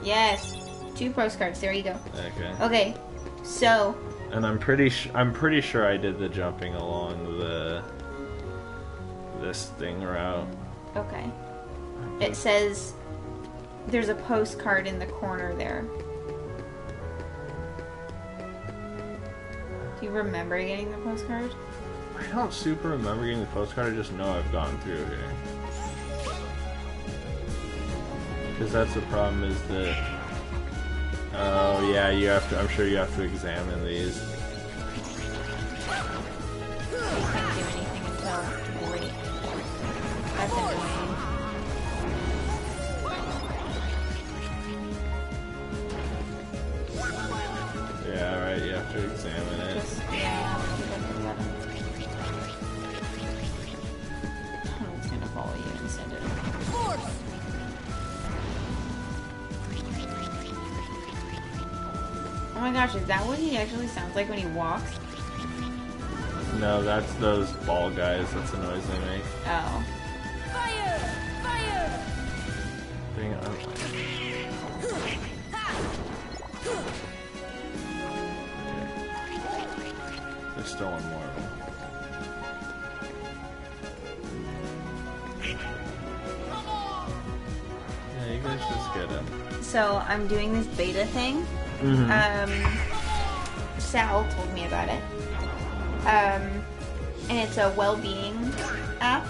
Yes. 2 postcards. There you go. Okay. Okay. So. And I'm pretty sure I did the jumping along this thing route. Okay. It says there's a postcard in the corner there. Do you remember getting the postcard? I don't super remember getting the postcard. I just know I've gone through here. Because that's the problem is that. Oh yeah, you have to. I'm sure you have to examine these. You can't do anything until late. That's annoying. Yeah, right. You have to examine it. Just, yeah, keep up the button. Oh, it's gonna follow you and send it. Oh my gosh, is that what he actually sounds like when he walks? No, that's those ball guys. That's the noise they make. Oh. Fire! Fire! Dang it, There's still one more of them. Yeah, you guys just get him. So I'm doing this beta thing. Sal told me about it. And it's a well-being app.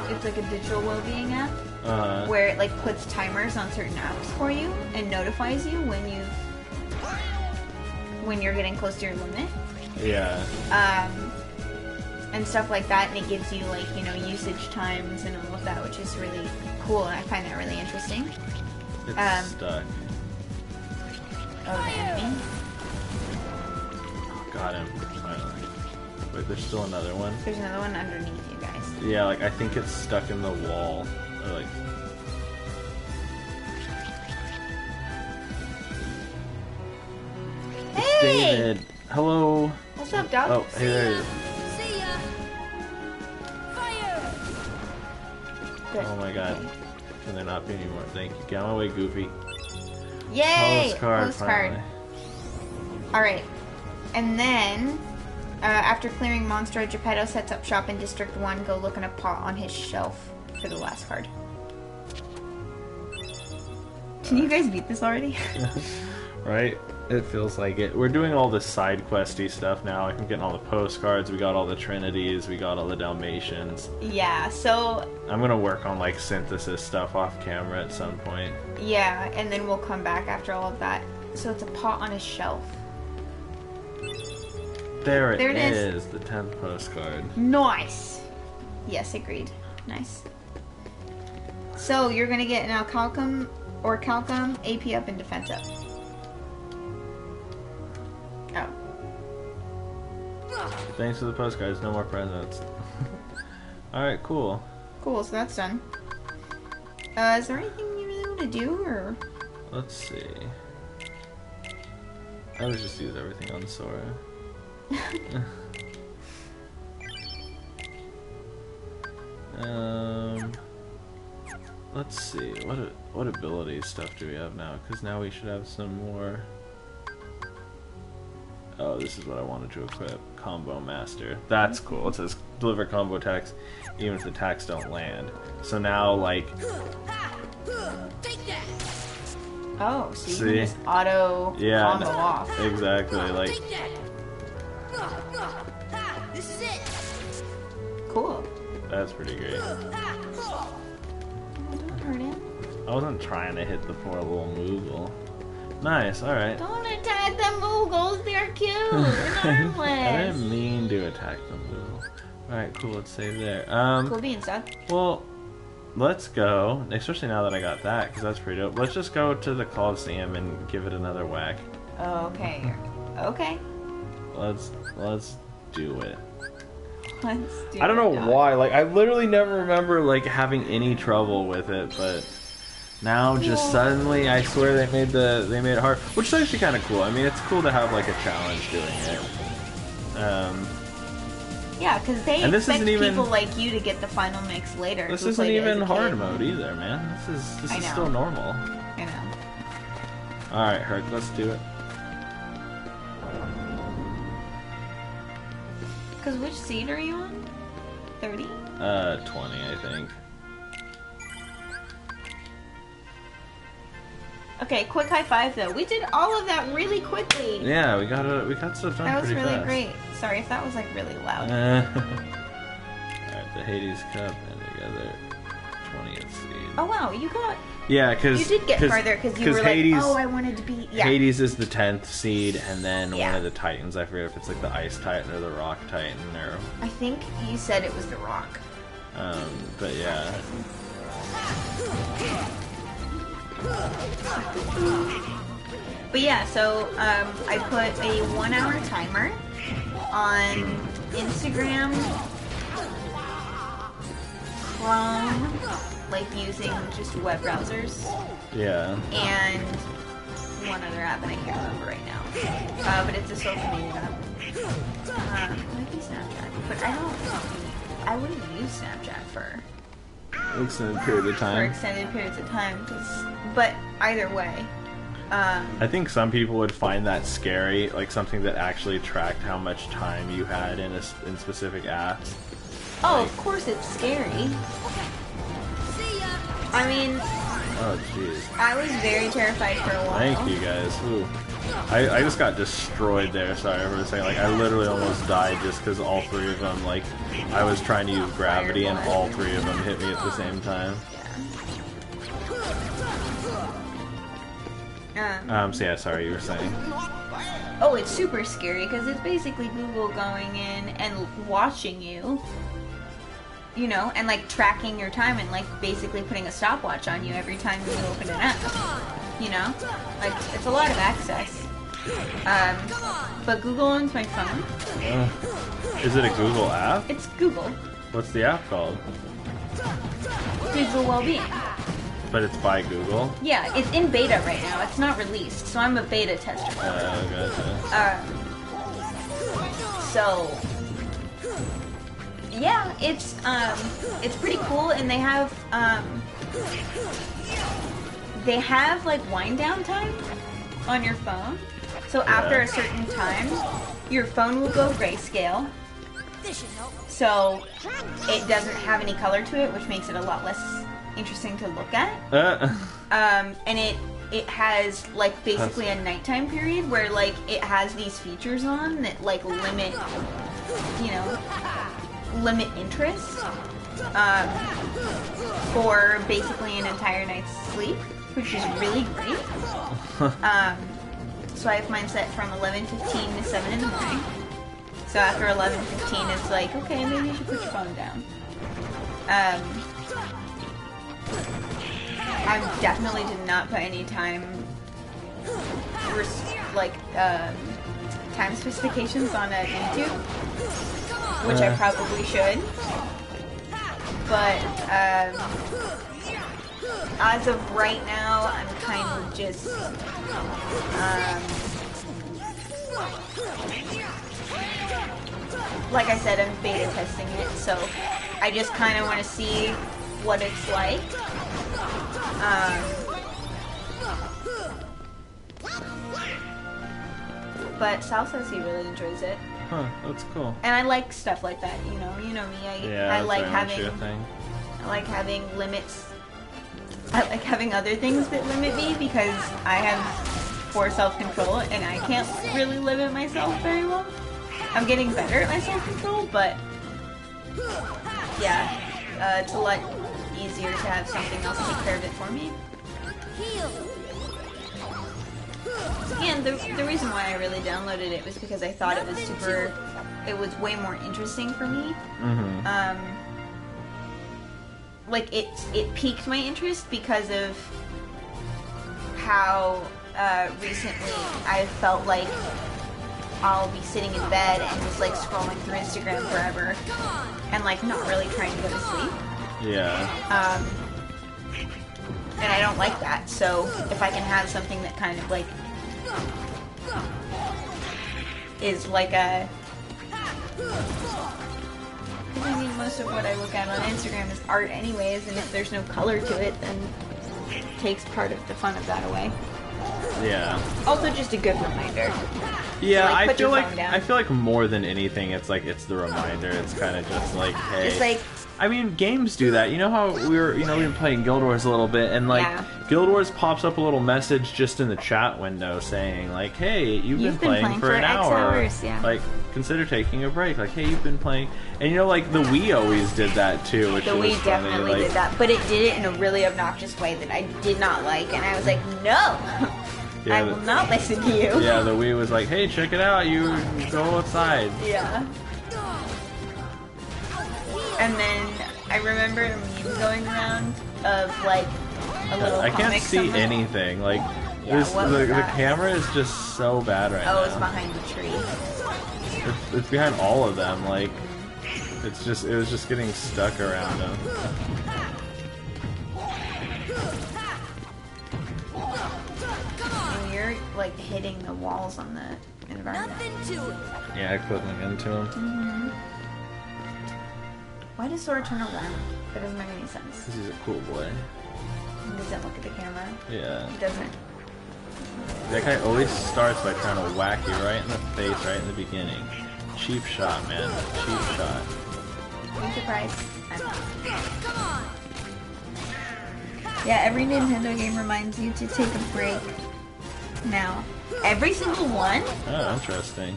It's like a digital well-being app where it like puts timers on certain apps for you and notifies you when you're getting close to your limit. Yeah. And stuff like that, and it gives you like, you know, usage times and all of that, which is really cool, and I find that really interesting. It's stuck. Oh, the enemy? Got him. Finally. Wait, there's still another one? There's another one underneath you guys. Yeah, like I think it's stuck in the wall. Or like. It's David. Hello. What's up, dog? Oh, hey there. he is. See ya! Fire! Good. Oh my god. Can there not be any more? Thank you. Get out of my way, Goofy. Yay! Postcard. Finally. Alright. And then, after clearing Monstro, Geppetto sets up shop in District 1. Go look in a pot on his shelf for the last card. Can you guys beat this already? Right? It feels like it. We're doing all the side questy stuff now. I'm getting all the postcards. We got all the Trinities. We got all the Dalmatians. Yeah, so... I'm gonna work on like synthesis stuff off camera at some point. Yeah, and then we'll come back after all of that. So it's a pot on his shelf. There it is. is. The 10th postcard. Nice! Yes, agreed. Nice. So you're gonna get now Calcum or Calcum, AP up and defense up. Oh. Thanks for the postcards. No more presents. Alright, cool. Cool, so that's done. Is there anything you really want to do, or? Let's see. I would just use everything on Sora. Let's see. What ability stuff do we have now? Because now we should have some more. Oh, this is what I wanted to equip. Combo Master. That's cool. It says deliver combo attacks even if the attacks don't land. So now, like... Oh, so you See? can just auto combo no, off. Exactly. Like, This is it. Cool. that's pretty great. Oh, don't hurt him. I wasn't trying to hit the poor little Moogle. Nice, alright. Don't attack the Moogles, they're cute. They're I harmless. didn't mean to attack the Moogle. Alright, cool, let's save there. Cool beans, Doug. Well, let's go, especially now that I got that, because that's pretty dope. Let's just go to the Coliseum and give it another whack. Okay. Okay. Let's do it. Let's do I don't know it, Doug. why, like, I literally never remember, like, having any trouble with it, but... Now, just suddenly, I swear they made it hard, which is actually kind of cool. I mean, it's cool to have like a challenge doing it. Yeah, because they And this expect isn't even- people like you to get the final mix later. This who isn't played it as even a hard kid. mode either, man. This I is know. still normal. I know. All right, Herc, let's do it. Because which seed are you on? 30? 20, I think. Okay, quick high five though. We did all of that really quickly. Yeah, we got stuff done That was pretty really fast. great. Sorry if that was like really loud. Alright, the Hades Cup and together 20th seed. Oh wow, you got. Yeah, because You did get farther because you were Hades, like, oh, I wanted to be. Yeah. Hades is the 10th seed, and then Yeah. one of the Titans. I forget if it's like the Ice Titan or the Rock Titan, or I think you said it was the Rock. but yeah. But yeah, so I put a 1 hour timer on Instagram, Chrome, like using just web browsers, Yeah. and one other app that I can't remember right now. But it's a social media app. Might be Snapchat, but I wouldn't use Snapchat for Extended period of for time. extended periods of time. But either way, I think some people would find that scary, like something that actually tracked how much time you had in specific apps. oh, of course it's scary. See ya. I mean, Oh, jeez. I was very terrified for a while. Thank you guys. Ooh. I just got destroyed there. Sorry for saying. Like, I literally almost died just because all three of them, like, I was trying to use gravity and all three of them hit me at the same time. Yeah. So yeah, sorry, you were saying. Oh, it's super scary because it's basically Google going in and watching you, you know, and like tracking your time and like basically putting a stopwatch on you every time you open an app, you know? Like, it's a lot of access. But Google owns my phone. Is it a Google app? It's Google. What's the app called? Google Wellbeing. But it's by Google. Yeah, it's in beta right now. It's not released, so I'm a beta tester. Gotcha. So yeah, it's pretty cool, and they have they have like wind down time on your phone. So after a certain time, your phone will go grayscale. This should help. So it doesn't have any color to it, which makes it a lot less interesting to look at. And it has like basically a nighttime period where like it has these features on that like limit, you know, limit interest for basically an entire night's sleep, which is really great. So I have mine set from 11:15 to 7 in the morning. So after 11:15, it's like, okay, maybe you should put your phone down. I definitely did not put any time specifications on YouTube, which I probably should. But as of right now, I'm kind of just like I said, I'm beta testing it, so I just kind of want to see what it's like. But Sal says he really enjoys it. Huh, that's cool. And I like stuff like that, you know me. I like having limits. I like having other things that limit me because I have poor self-control and I can't really limit myself very well. I'm getting better at my self-control, but yeah, it's a lot easier to have something else take care of it for me. And the reason why I really downloaded it was because I thought it was way more interesting for me. Like it piqued my interest because of how recently I felt like I'll be sitting in bed and just like scrolling through Instagram forever and like not really trying to go to sleep. Yeah. And I don't like that, so if I can have something that kind of like is like a... I mean, most of what I look at on Instagram is art anyways, and if there's no color to it, then it takes part of the fun of that away. Yeah. Also just a good reminder. Yeah, So, like, I put feel your like phone down. I feel like more than anything, it's like it's the reminder. It's kind of just like, hey. Just like, I mean, games do that. You know how we've been playing Guild Wars a little bit, and like Yeah. Guild Wars pops up a little message just in the chat window saying like, "Hey, you've been playing for an X hour. hours, yeah. Like, consider taking a break." Like, "Hey, you've been playing," and you know, like the Wii always did that too, which the was Wii funny. definitely like, did that, but it did it in a really obnoxious way that I did not like, and I was like, no! Yeah, I will not listen to you. Yeah, the Wii was like, "Hey, check it out. You go outside." Yeah. And then I remember a meme going around of like a little I can't comic see somewhere. anything. Like, Yeah, this, what the was that? camera is just so bad right Oh, now. it's behind the tree. It's behind all of them. Like, it was just getting stuck around them. And you're like hitting the walls on the environment. Nothing to it. Yeah, I put them into him. Why does Sora turn around? That doesn't make any sense. Because he's a cool boy. He doesn't look at the camera. Yeah. He doesn't. That guy always starts by trying to whack you right in the face, right in the beginning. Cheap shot, man. Cheap shot. I'm surprised. Come on. Yeah, every Nintendo game reminds you to take a break. Now, every single one? Oh, interesting.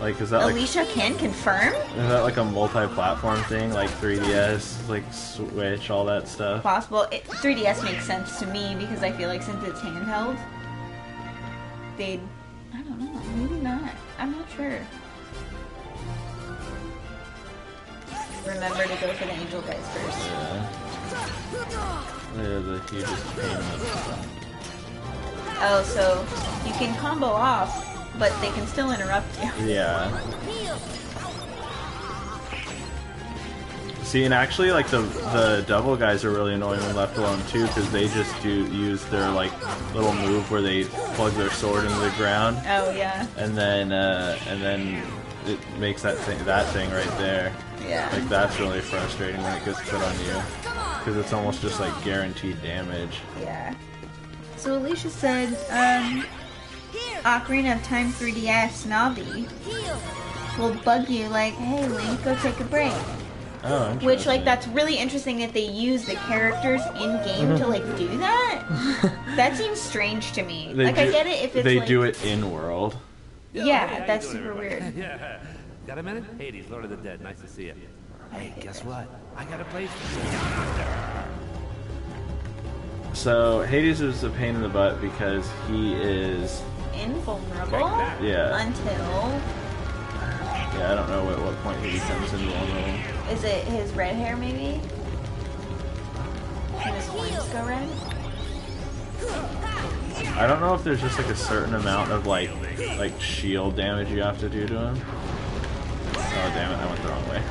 Like, is that Alicia can confirm? is that like a multi-platform thing? Like 3DS, like Switch, all that stuff? Possible. 3DS makes sense to me because I feel like since it's handheld, they'd... I don't know. Maybe not. I'm not sure. Remember to go for the angel guys first. Yeah. They're the hugest pain in the... Oh, so you can combo off, but they can still interrupt you. Yeah. Heal. See, and actually, like the double guys are really annoying when left alone too, because they just use their like little move where they plug their sword into the ground, Oh, yeah. and then it makes that thing right there. Yeah. Like that's really frustrating when it gets put on you, because it's almost just like guaranteed damage. Yeah. So Alicia said, Ocarina of Time 3DS Navi will bug you like, hey Link, go take a break. Oh, Which, like, interesting. that's really interesting that they use the characters in-game to, like, do that. That seems strange to me. They like, do- I get it if it's, they like... do it in world. Yeah, that's super weird. Yeah. Got a minute? Hades, Lord of the Dead. Nice to see you. Hey, guess what? I got a place for you. So Hades is a pain in the butt because he is. Invulnerable? Yeah. Until... Yeah, I don't know at what point he becomes invulnerable. Is it his red hair, maybe? Can his horns go red? I don't know if there's just like a certain amount of like shield damage you have to do to him. Oh damn it, I went the wrong way.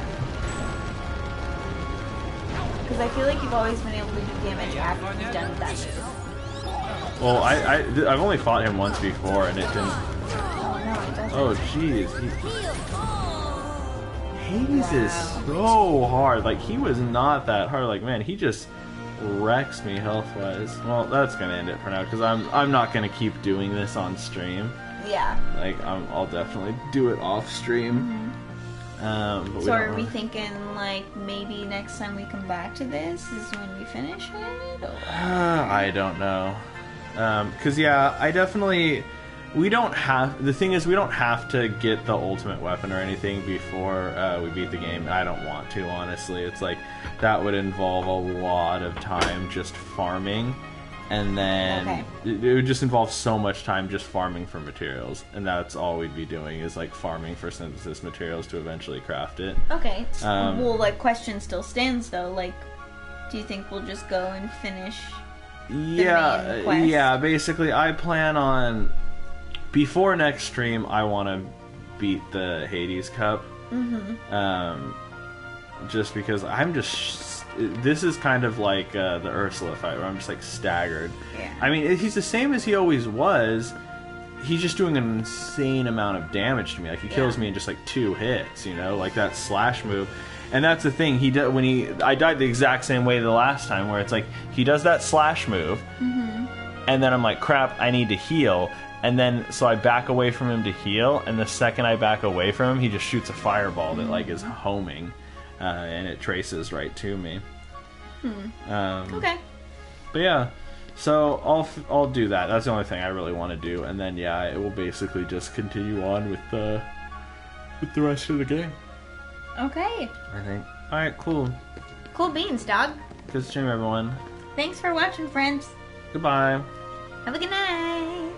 Because I feel like you've always been able to do damage after you've done that move. Well, I've only fought him once before and it didn't. Oh, no, it doesn't. Oh jeez, Hades is so hard. Like he was not that hard. Like man, he just wrecks me health-wise. Well, that's gonna end it for now because I'm not gonna keep doing this on stream. Yeah. Like I'll definitely do it off stream. But So are don't we wanna- thinking, like, maybe next time we come back to this is when we finish it? Or... I don't know. Because, yeah, I definitely... We don't have... The thing is, we don't have to get the ultimate weapon or anything before we beat the game. I don't want to, honestly. It's like, that would involve a lot of time just farming. And then Okay. it would just involve so much time just farming for materials. And that's all we'd be doing is, like, farming for synthesis materials to eventually craft it. Okay. Um, Well, like, question still stands, though. Like, do you think we'll just go and finish... main quest? Yeah, basically I plan on before next stream I want to beat the Hades Cup. Just because I'm just this is kind of like the Ursula fight where I'm just like staggered. Yeah. I mean, he's the same as he always was. He's just doing an insane amount of damage to me. Like he kills me in just like 2 hits, you know, like that slash move. And that's the thing. He does I died the exact same way the last time, where it's like he does that slash move, and then I'm like, crap, I need to heal. And then so I back away from him to heal, and the second I back away from him, he just shoots a fireball that like is homing, and it traces right to me. Okay. But yeah, so I'll do that. That's the only thing I really want to do, and then yeah, it will basically just continue on with the rest of the game. Okay. I think. All right, cool. Cool beans, dog. Good stream, everyone. Thanks for watching, friends. Goodbye. Have a good night.